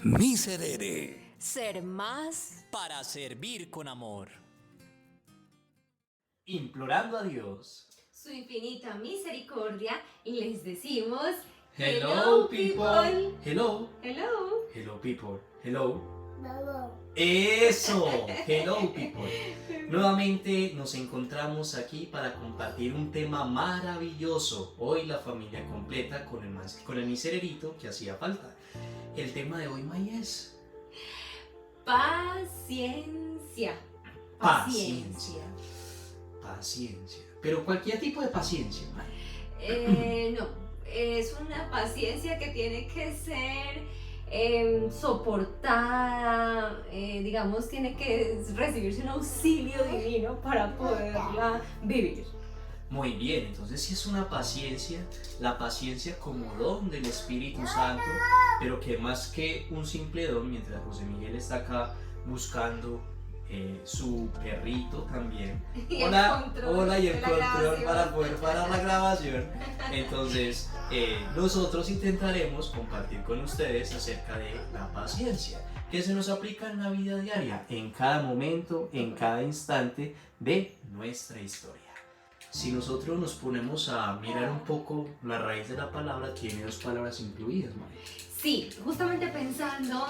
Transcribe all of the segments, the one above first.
Miserere. Ser más. Para servir con amor. Implorando a Dios. Su infinita misericordia, les decimos Hello people. Hello. Hello. Hello people. Hello. Eso. Hello people. Nuevamente nos encontramos aquí para compartir un tema maravilloso. Hoy la familia completa con el misererito que hacía falta. El tema de hoy, May, es Paciencia. Paciencia. Pero cualquier tipo de paciencia, May. No, es una paciencia que tiene que ser soportada, digamos, tiene que recibirse un auxilio divino para poderla vivir. Muy bien, entonces sí es una paciencia, la paciencia como don del Espíritu Santo, pero que más que un simple don, mientras José Miguel está acá buscando su perrito también. Y Hola, el control hola, y el de la control grabación. para poder parar la grabación. Entonces, nosotros intentaremos compartir con ustedes acerca de la paciencia, que se nos aplica en la vida diaria, en cada momento, en cada instante de nuestra historia. Si nosotros nos ponemos a mirar un poco la raíz de la palabra, tiene dos palabras incluidas, María. Sí, justamente pensando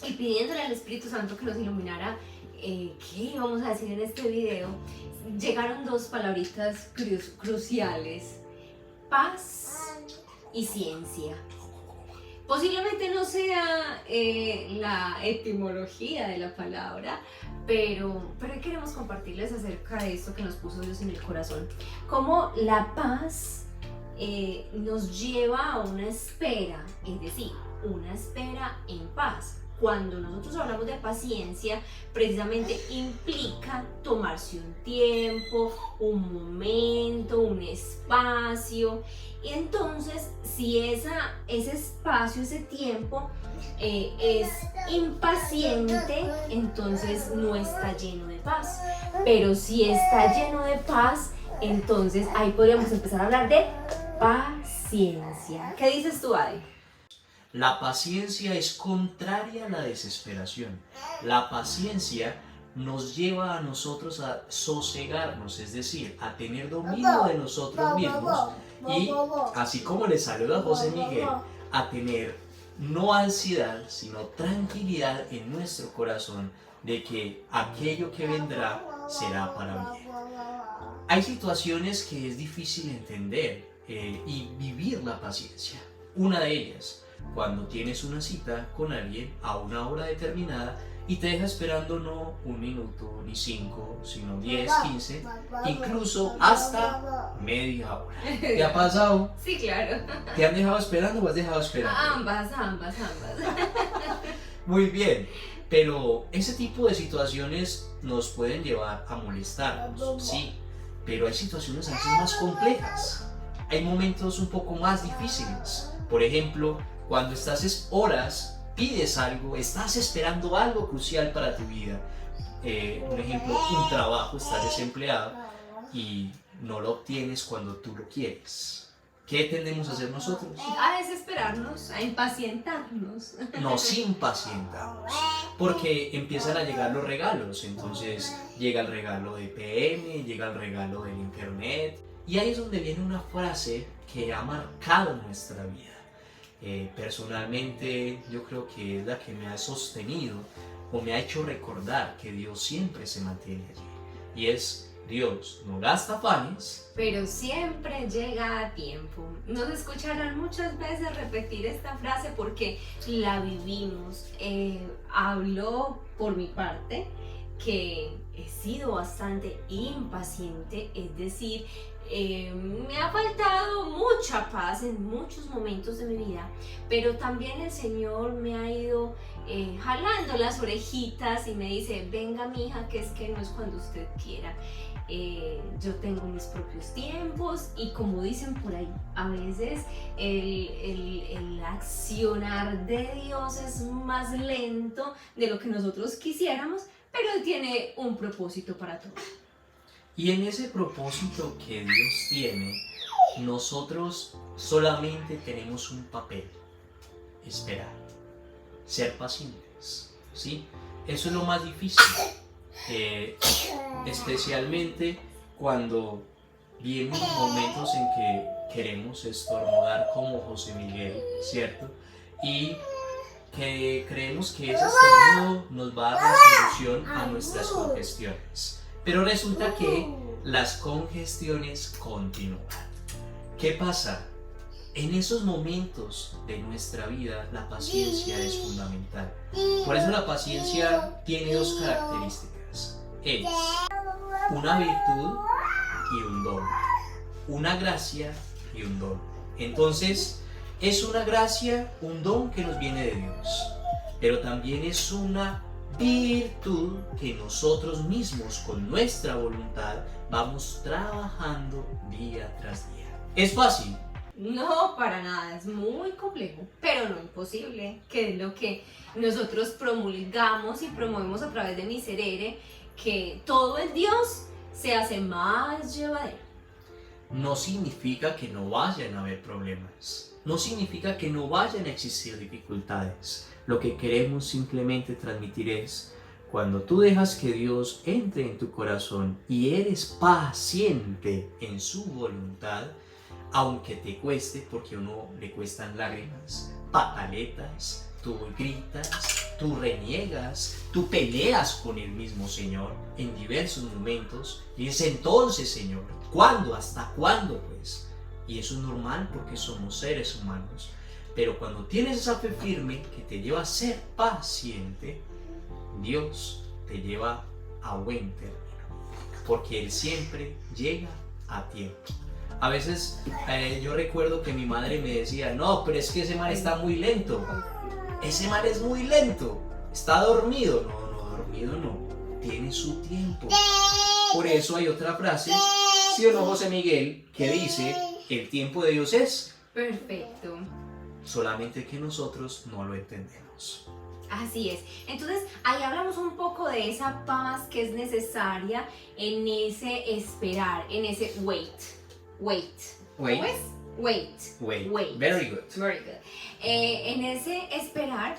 y pidiéndole al Espíritu Santo que nos iluminara qué íbamos a decir en este video, llegaron dos palabritas cruciales: paz y ciencia. Posiblemente no sea la etimología de la palabra, pero queremos compartirles acerca de esto que nos puso Dios en el corazón. Cómo la paz nos lleva a una espera, es decir, una espera en paz. Cuando nosotros hablamos de paciencia, precisamente implica tomarse un tiempo, un momento, un espacio. Y entonces, si ese espacio, ese tiempo es impaciente, entonces no está lleno de paz. Pero si está lleno de paz, entonces ahí podríamos empezar a hablar de paciencia. ¿Qué dices tú, Adi? La paciencia es contraria a la desesperación. La paciencia nos lleva a nosotros a sosegarnos, es decir, a tener dominio de nosotros mismos y, así como le saluda a José Miguel, a tener no ansiedad, sino tranquilidad en nuestro corazón de que aquello que vendrá será para bien. Hay situaciones que es difícil entender y vivir la paciencia. Una de ellas, cuando tienes una cita con alguien a una hora determinada y te deja esperando no un minuto ni 5, sino 10, 15, incluso hasta media hora. ¿Te ha pasado? Sí, claro. ¿Te han dejado esperando o has dejado esperando? Ambas. Muy bien, pero ese tipo de situaciones nos pueden llevar a molestarnos, sí, pero hay situaciones a veces más complejas. Hay momentos un poco más difíciles. Por ejemplo, cuando estás horas, pides algo, estás esperando algo crucial para tu vida. Un ejemplo, un trabajo, estás desempleado y no lo obtienes cuando tú lo quieres. ¿Qué tendemos a hacer nosotros? A desesperarnos, a impacientarnos. Nos impacientamos porque empiezan a llegar los regalos. Entonces llega el regalo de PM, llega el regalo del internet, y ahí es donde viene una frase que ha marcado nuestra vida. Personalmente yo creo que es la que me ha sostenido o me ha hecho recordar que Dios siempre se mantiene allí, y es: Dios no gasta afanes, pero siempre llega a tiempo. Nos escucharán muchas veces repetir esta frase porque la vivimos. Hablo por mi parte que he sido bastante impaciente, es decir, me ha faltado mucha paz en muchos momentos de mi vida, pero también el Señor me ha ido jalando las orejitas y me dice: venga, mija, que es que no es cuando usted quiera. Yo tengo mis propios tiempos, y como dicen por ahí, a veces el accionar de Dios es más lento de lo que nosotros quisiéramos, pero Él tiene un propósito para todo. y en ese propósito que Dios tiene, nosotros solamente tenemos un papel: esperar. ser pacientes, ¿sí? Eso es lo más difícil, especialmente cuando vienen momentos en que queremos estornudar como José Miguel, ¿cierto? Y que creemos que ese estornudo nos va a dar la solución a nuestras congestiones. Pero resulta que las congestiones continúan. ¿Qué pasa? En esos momentos de nuestra vida la paciencia es fundamental. Por eso la paciencia tiene dos características. Es una virtud y un don. Una gracia y un don. Entonces, es una gracia, un don que nos viene de Dios. Pero también es una virtud que nosotros mismos con nuestra voluntad vamos trabajando día tras día. ¿Es fácil? No, para nada, es muy complejo, pero no imposible, que es lo que nosotros promulgamos y promovemos a través de Miserere, que todo en Dios se hace más llevadero. No significa que no vayan a haber problemas, no significa que no vayan a existir dificultades. Lo que queremos simplemente transmitir es, cuando tú dejas que Dios entre en tu corazón y eres paciente en su voluntad, aunque te cueste, porque a uno le cuestan lágrimas, pataletas, tú gritas, tú reniegas, tú peleas con el mismo Señor en diversos momentos y dices, entonces Señor, ¿cuándo? ¿Hasta cuándo pues? Y eso es normal porque somos seres humanos, pero cuando tienes esa fe firme que te lleva a ser paciente, Dios te lleva a buen término, porque Él siempre llega a tiempo. A veces yo recuerdo que mi madre me decía, no, pero es que ese man está muy lento. Ese man es muy lento. Está dormido. No, dormido no. Tiene su tiempo. Por eso hay otra frase, ¿sí o no, José Miguel? Que dice, el tiempo de Dios es Perfecto. solamente que nosotros no lo entendemos. Así es. Entonces, ahí hablamos un poco de esa paz que es necesaria en ese esperar, en ese wait. Wait. ¿Cómo es? Wait. Very good. Very good. En ese esperar,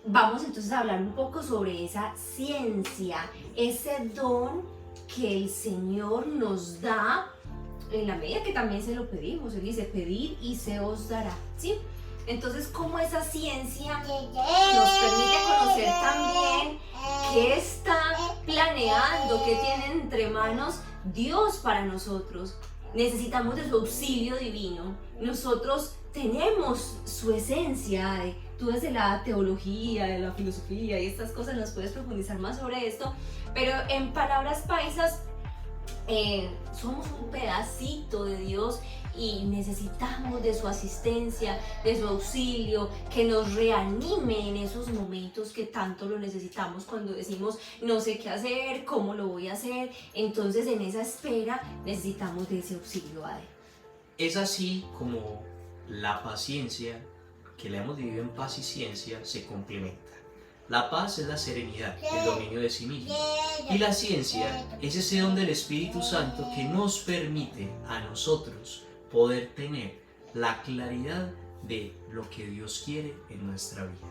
vamos entonces a hablar un poco sobre esa ciencia, ese don que el Señor nos da en la medida que también se lo pedimos. Él dice, pedid y se os dará, ¿sí? Entonces, cómo esa ciencia nos permite conocer también qué está planeando, qué tiene entre manos Dios para nosotros. Necesitamos de su auxilio divino. Nosotros tenemos su esencia. Tú desde la teología, de la filosofía y estas cosas nos puedes profundizar más sobre esto, pero en palabras paisas somos un pedacito de Dios y necesitamos de su asistencia, de su auxilio, que nos reanime en esos momentos que tanto lo necesitamos, cuando decimos no sé qué hacer, cómo lo voy a hacer. Entonces en esa espera necesitamos de ese auxilio, Ade. Es así como la paciencia, que la hemos dividido en paz y ciencia, se complementa. La paz es la serenidad, el dominio de sí mismo. Y la ciencia es ese don del Espíritu Santo que nos permite a nosotros poder tener la claridad de lo que Dios quiere en nuestra vida.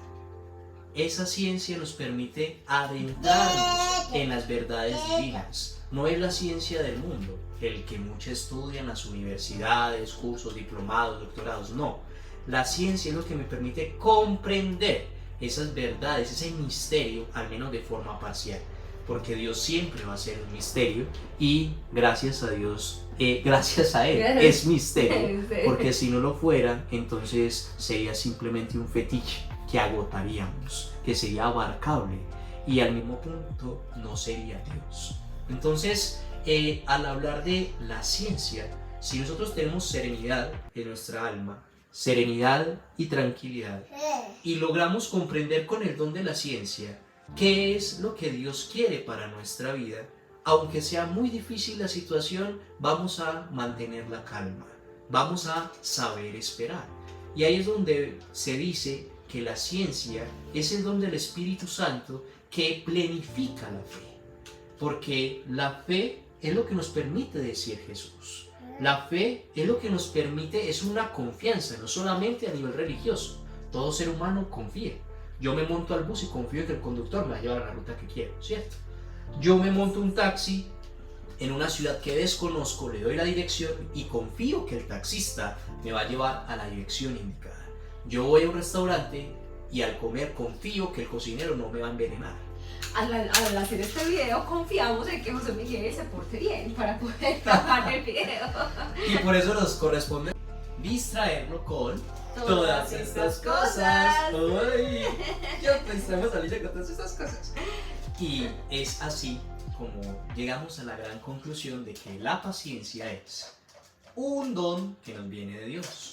Esa ciencia nos permite adentrarnos en las verdades divinas. No es la ciencia del mundo, el que muchos estudian las universidades, cursos, diplomados, doctorados, no. La ciencia es lo que me permite comprender esas verdades, ese misterio, al menos de forma parcial, porque Dios siempre va a ser un misterio y gracias a Dios, gracias a Él es misterio, porque si no lo fuera, entonces sería simplemente un fetiche que agotaríamos, que sería abarcable y al mismo punto no sería Dios. Entonces, al hablar de la ciencia, si nosotros tenemos serenidad en nuestra alma, serenidad y tranquilidad, y logramos comprender con el don de la ciencia qué es lo que Dios quiere para nuestra vida, aunque sea muy difícil la situación, vamos a mantener la calma, vamos a saber esperar. Y ahí es donde se dice que la ciencia es el don del Espíritu Santo que plenifica la fe, porque la fe es lo que nos permite decir Jesús. La fe es lo que nos permite, es una confianza, no solamente a nivel religioso. Todo ser humano confía, Yo me monto al bus y confío en que el conductor me va a llevar a la ruta que quiero, ¿cierto? Yo me monto un taxi en una ciudad que desconozco, le doy la dirección y confío que el taxista me va a llevar a la dirección indicada. Yo voy a un restaurante y al comer confío que el cocinero no me va a envenenar. Al hacer este video confiamos en que José Miguel se porte bien para poder grabar el video. Y por eso nos corresponde distraerlo con todas estas cosas. ¡Ay! Ya distraemos a Alicia con todas estas cosas. Y es así como llegamos a la gran conclusión de que la paciencia es un don que nos viene de Dios.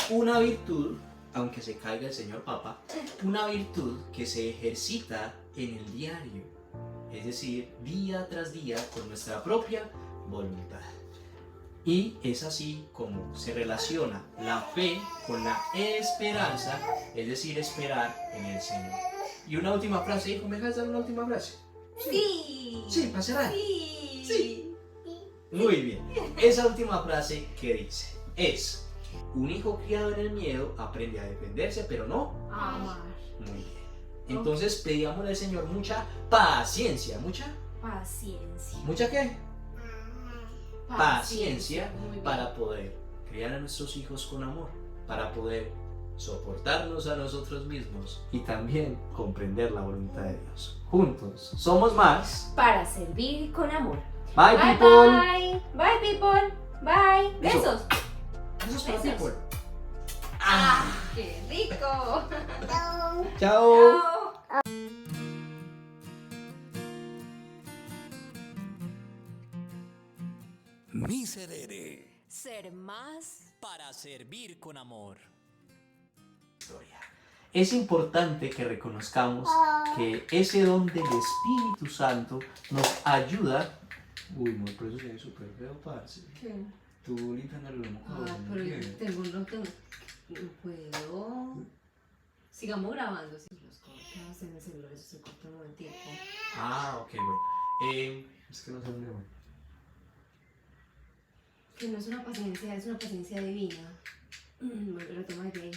Una virtud, aunque se caiga el señor Papa, una virtud que se ejercita en el diario, es decir, día tras día con nuestra propia voluntad. Y es así como se relaciona la fe con la esperanza, es decir, esperar en el Señor. Y una última frase, hijo, ¿me dejas dar una última frase? Sí. Sí, para cerrar. Sí. Sí. Muy bien. Esa última frase que dice es: un hijo criado en el miedo aprende a defenderse, pero no Amar. muy bien. Entonces pedíamos al Señor mucha paciencia. ¿Mucha? Paciencia. ¿Mucha qué? Paciencia Muy bien. para poder criar a nuestros hijos con amor, para poder soportarnos a nosotros mismos y también comprender la voluntad de Dios. Juntos somos más. Para servir con amor. Bye, Bye, people. bye. Bye, people. Bye. Eso. Besos. Eso es para Besos. people. ¡Ah! ¡Qué rico! Chao. Chao. Miserere. Ser más. Para servir con amor. Es importante que reconozcamos que ese don del Espíritu Santo nos ayuda. Uy, no, pero eso se ve súper feo, parce. ¿Qué? Tú limpiándole la moco. Ah, pero yo tengo no puedo. Sigamos grabando. Si los cortas en el celular, eso se corta un momentico. Ah, ok, bueno. Es que no sé dónde voy. Que no es una paciencia, es una paciencia divina. Retoma de ahí.